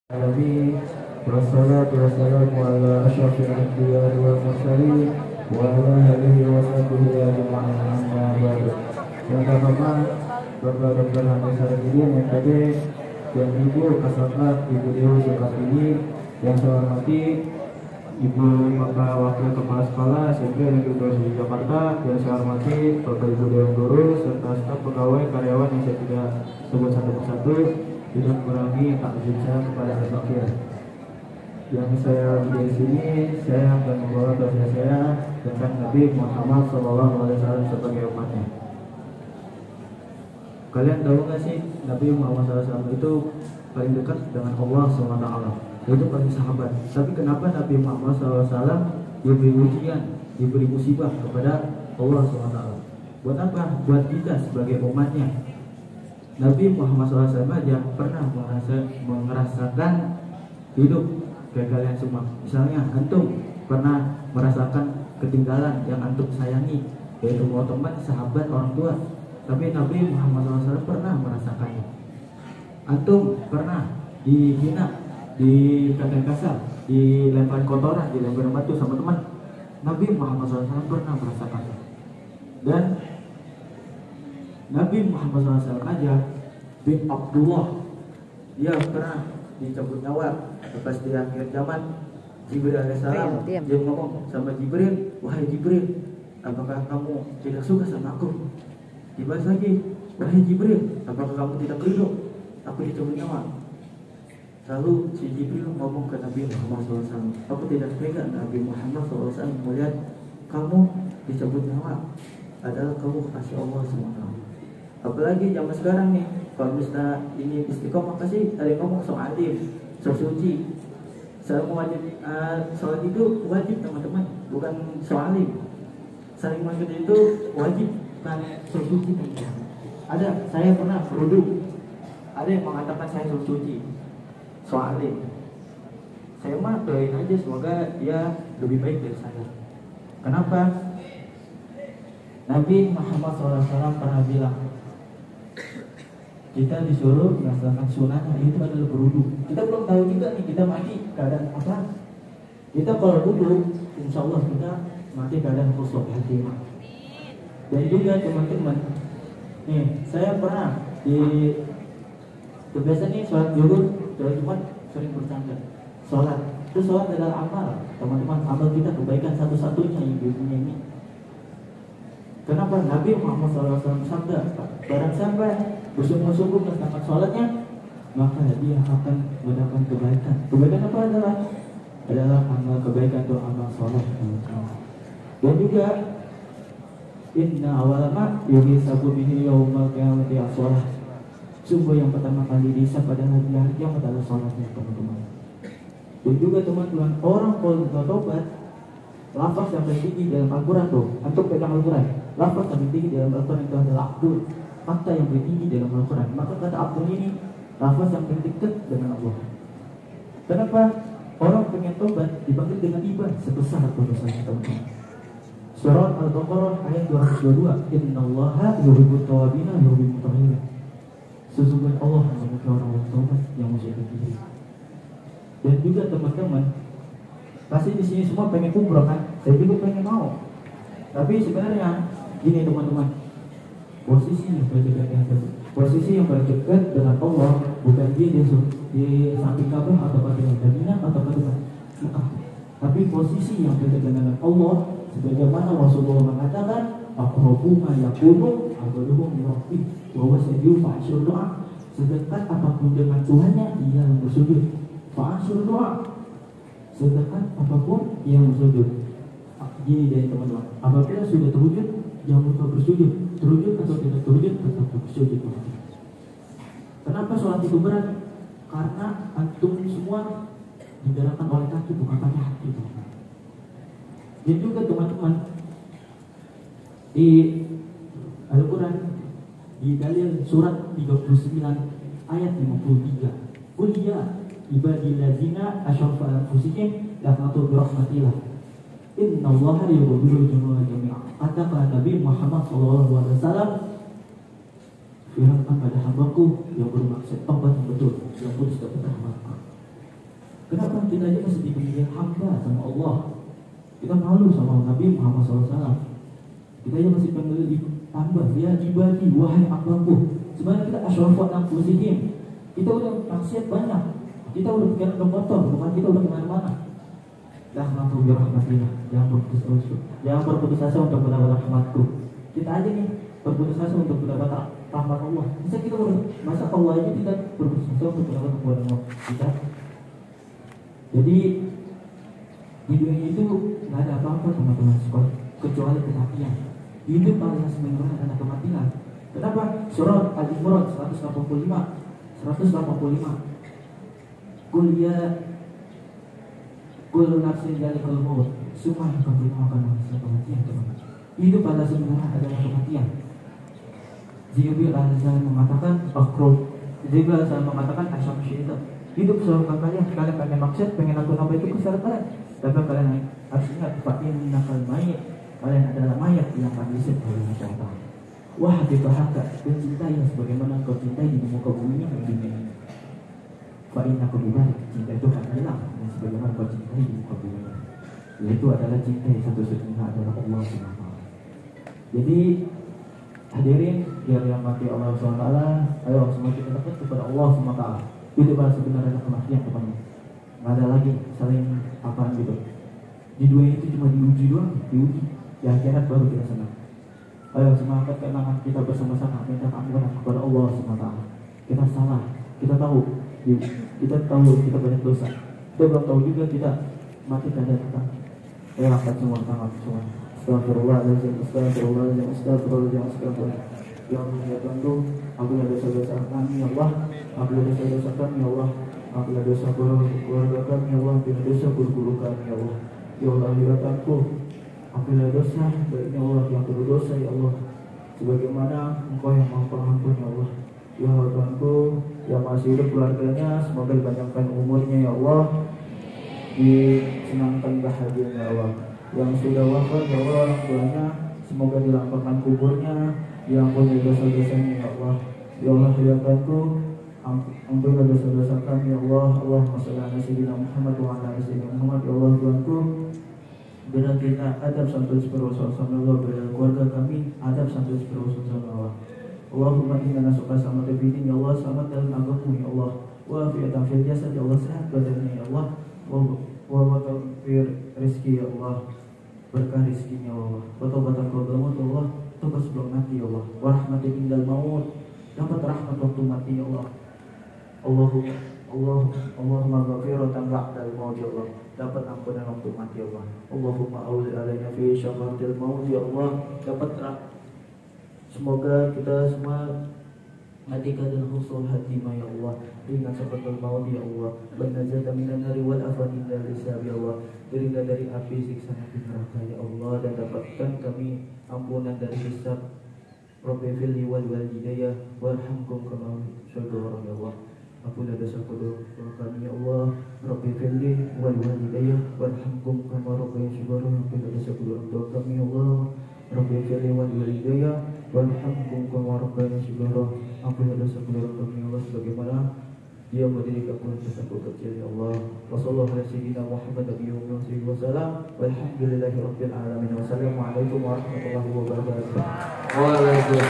Nabi wassalatu wassalamu ala asyrafil anbiya'i wal mursalin wa ala alihi wa sahbihi ajma'in amma ba'du. Yang pertama, Bapak-bapak hadis hadirin yang tadi dan Ibu Kasatgas Ibu Dewi Zulkartini yang saya hormati Ibu Bapak Wakil Kepala Sekolah SMP Negeri 2 Jakarta yang saya hormati Bapak Ibu Dewan Guru serta staf pegawai karyawan yang saya tidak sebut satu persatu. Tidak kurangi takjub saya kepada al-Fakir. Yang saya di sini, saya akan membawa doa saya tentang Nabi Muhammad SAW sebagai umatnya. Kalian tahu nggak sih Nabi Muhammad SAW itu paling dekat dengan Allah SWT, itu paling sahabat. Tapi kenapa Nabi Muhammad SAW diberi ujian, diberi musibah kepada Allah SWT? Buat apa? Buat kita sebagai umatnya. Nabi Muhammad SAW aja pernah merasakan hidup kayak kalian semua. Misalnya antum pernah merasakan ketinggalan yang antum sayangi, yaitu mau teman, sahabat, orang tua. Tapi Nabi Muhammad SAW pernah merasakannya. Antum pernah dihina, dikatain kasar, dilempar kotoran, dilempar batu sama teman. Nabi Muhammad SAW pernah merasakannya. Dan Nabi Muhammad SAW aja bin Abdullah, dia pernah dicabut nyawa pas di akhir zaman. Jibril alaihissalam dia ngomong sama Jibril, wahai Jibril, apakah kamu tidak suka sama aku? Dibahas lagi, wahai Jibril, apakah kamu tidak ridho aku dicabut nyawa? Lalu si Jibril ngomong ke Nabi Muhammad SAW, aku tidak tega Nabi Muhammad SAW melihat kamu dicabut nyawa, adalah kamu kasih Allah SWT. Apalagi zaman sekarang nih, kalau misalnya ini istiqomah pasti ada yang ngomong soal alim, soal suci. Saling wajib, sholat itu wajib teman-teman, bukan soal alim. Saling wajib itu wajib, bukan soal suci. Ada, saya pernah berwudu, ada yang mengatakan saya soal suci, soal alim. Saya mah doain aja semoga dia lebih baik dari saya. Kenapa? Nabi Muhammad SAW pernah bilang, kita disuruh melaksanakan sunnahnya itu adalah berwudu. Kita belum tahu juga nih kita mati keadaan apa. Kita kalau wudu, insya Allah kita mati keadaan khusuk hati. Dan juga teman-teman, nih saya pernah kebiasaan nih sholat zuhur, sholat Jumat sering bercanda. Sholat itu sholat adalah amal, teman-teman, amal kita kebaikan satu-satunya yang dunia ini. Kenapa? Nabi Muhammad SAW sabda, barang siapa bersungguh-sungguh melaksanakan sholatnya, maka dia akan mendapatkan kebaikan. Kebaikan apa adalah amal kebaikan itu amal sholat. Dan juga inna awalama yuhisabu bihi yawmal qiyamati as-sholat. Sungguh yang pertama kali dihisab pada hari yang adalah sholatnya, teman-teman. Dan juga teman-teman, orang kalau bertobat, lafaz yang paling tinggi dalam Al-Quran tuh, antum pegang Al-Quran, lafaz yang paling tinggi dalam Al-Quran itu adalah Abdul, kata yang paling tinggi dalam Al-Quran. Maka kata Abdul ini lafaz yang paling dekat dengan Allah. Kenapa? Orang pengen tobat dipanggil dengan ibadah sebesar dosanya, teman-teman. Surah Al-Baqarah ayat 222, Innallaha yuhibbut tawabina yuhibbul mutahhirin. Sesungguhnya Allah menyukai orang yang tobat yang menjaga diri. Dan juga teman-teman, pasti di sini semua pengen umroh kan? Saya juga pengen mau. Tapi sebenarnya gini teman-teman, posisi yang paling dekat dengan Allah bukan dia di samping Ka'bah atau di Madinah atau di Mekah. Tapi posisi yang dekat dengan Allah sebagaimana Rasulullah mengatakan, aqrabu ma yakunu ahaduhum min rabbih wa huwa sajidun fa'ashir doa. Sedekat apapun dengan Tuhannya dia yang bersujud. Fa'ashir doa. Sedangkan apapun yang bersujud. Gini dari teman-teman, apabila sudah terwujud, jangan lupa bersujud. Terwujud atau tidak terwujud, tetap bersujud. Kenapa sholat itu berat? Karena antum semua digerakkan oleh kaki, bukan pakai hati. Dan juga teman-teman, di Al-Quran, di dalil surat 39 ayat 53, Qul ya ibadillazina asyafu anfusihim la taqnatu bi rahmatillah innallaha yughfiru dzunuba jami'a. Katakan Nabi Muhammad SAW, firman pada hambaku yang bermaksud tobat yang betul, yang tulus dapat rahmat. Kenapa kita aja masih dipanggil hamba sama Allah? Kita malu sama Nabi Muhammad SAW. Kita aja masih panggil hamba, ya ibadi, wahai hambaku. Sebenarnya kita asyrafat anfusihim. Kita udah maksiat banyak. Kita udah pikiran udah kotor, bukan kita udah kemana-mana. Jangan birahmatillah, jangan berputus asa untuk mendapat rahmatku. Kita aja nih berputus asa untuk mendapat rahmat Allah. Masa Allah aja tidak berputus asa untuk mendapat rahmat kita? Jadi di dunia itu nggak ada apa-apa teman-teman sekolah kecuali kematian. Hidup paling sebenarnya adalah kematian. Kenapa? Surat Al-Imran 185. Kul nafsin zalikal maut. Semua yang kamu akan merasakan kematian, teman. Hidup pada sebenarnya adalah kematian. Jibril alaihissalam mengatakan asyam syaitan. Hidup seorang kalian pengen maksud, pengen lakukan apa itu kesalahan kalian. Tapi kalian harus ingat, innakal mayit. Kalian adalah mayat yang akan dihisab oleh syaitan. Wah, dibahaka mencintai sebagaimana kau cintai di muka bumi yang dunia ini. Fa'inna kubibalik, cinta itu akan hilang sebagaimana kau cintai di muka bumi. Yaitu adalah cinta yang satu-satunya adalah Allah SWT. Jadi hadirin yang dirahmati Allah SWT, ayo semua kita dekat kepada Allah SWT. Itu adalah sebenarnya kematian, teman-teman. Nggak ada lagi saling apaan gitu. Di dunia itu cuma diuji doang, diuji. Di akhirat baru kita senang. Ayo semangat kenangan kita bersama-sama minta ampunan kepada Allah SWT. Kita salah, kita tahu kita banyak dosa. Kita belum tahu juga kita mati tidak datang. Ayo angkat semua tangan semua. Astagfirullahaladzim. Ya Allah, ya Tuhan, ampunilah dosa-dosa kami, ya Allah. Ampunilah dosa-dosa kami, ya Allah. Ampunilah dosa keluarga kami, ya Allah. Ampunilah dosa guru-guru kami, ya Allah. Ya Allah, ya Tuhanku, ampunilah dosa baiknya Allah yang berdosa, ya Allah. Sebagaimana Engkau yang Maha Pengampun, ya Allah. Ya Tuhanku, yang masih hidup keluarganya, semoga dipanjangkan umurnya, ya Allah. Disenangkan bahagianya, ya Allah. Yang sudah wafat, ya Allah, orang tuanya, semoga dilapangkan kuburnya. Yang punya dosa-dosanya, ya Allah. Ya Allah, ya Tuhanku, ampunilah dosa-dosa kami, ya Allah. Allahumma shalli ala sayyidina Muhammad wa ala ali sayyidina Muhammad. Ya Allah, Tuhanku, berikan kita adab sampai seperusal sama Allah. Berikan keluarga kami adab sampai seperusal sama Allah. Allahumma inna nasuka sama tebidin, ya Allah. Selamat dalam agamamu, ya Allah. Wa fi'atan fil jasad, ya Allah. Sehat badannya, ya Allah. Wa tawfir rizki, ya Allah. Berkah rizkinya, ya Allah. Wa taubatan qabla ya Allah. Tobat sebelum mati, ya Allah. Wa rahmatin indal maut. Dapat rahmat waktu mati, ya Allah. Allahumma ghafiratan ba'dal maut, ya Allah. Dapat ampunan waktu mati, ya Allah. Allahumma awli alaina fi syafaratil maut, ya Allah. Dapat semoga kita semua mati keadaan husnul khatimah, ya Allah. Ringan sakaratul maut, ya Allah. Banazata minan nari wal afani minal hisab, ya Allah. Ringan dari api siksa api neraka, ya Allah. Dan dapatkan kami ampunan dari hisab. Rabbi filli wal walidayya warhamkum kama syukur, ya Allah. Ampunilah dosa kedua kami, ya Allah. Rabbi firli wal walidayya warhamkum kama rabbayani shighara. Ampunilah dosa kedua orang tua kami, ya Allah. Rabbi firli wal walidayya warhamkum kama rabbayani shighara. Ampunilah dosa kedua orang tua kami, ya Allah, sebagaimana dia mendirikan pun dosaku kecil, ya Allah. Wassallallahu ala sayyidina Muhammad nabiyyi wa sallam. Walhamdulillahi rabbil alamin. Wassalamualaikum warahmatullahi wabarakatuh. Waalaikumsalam.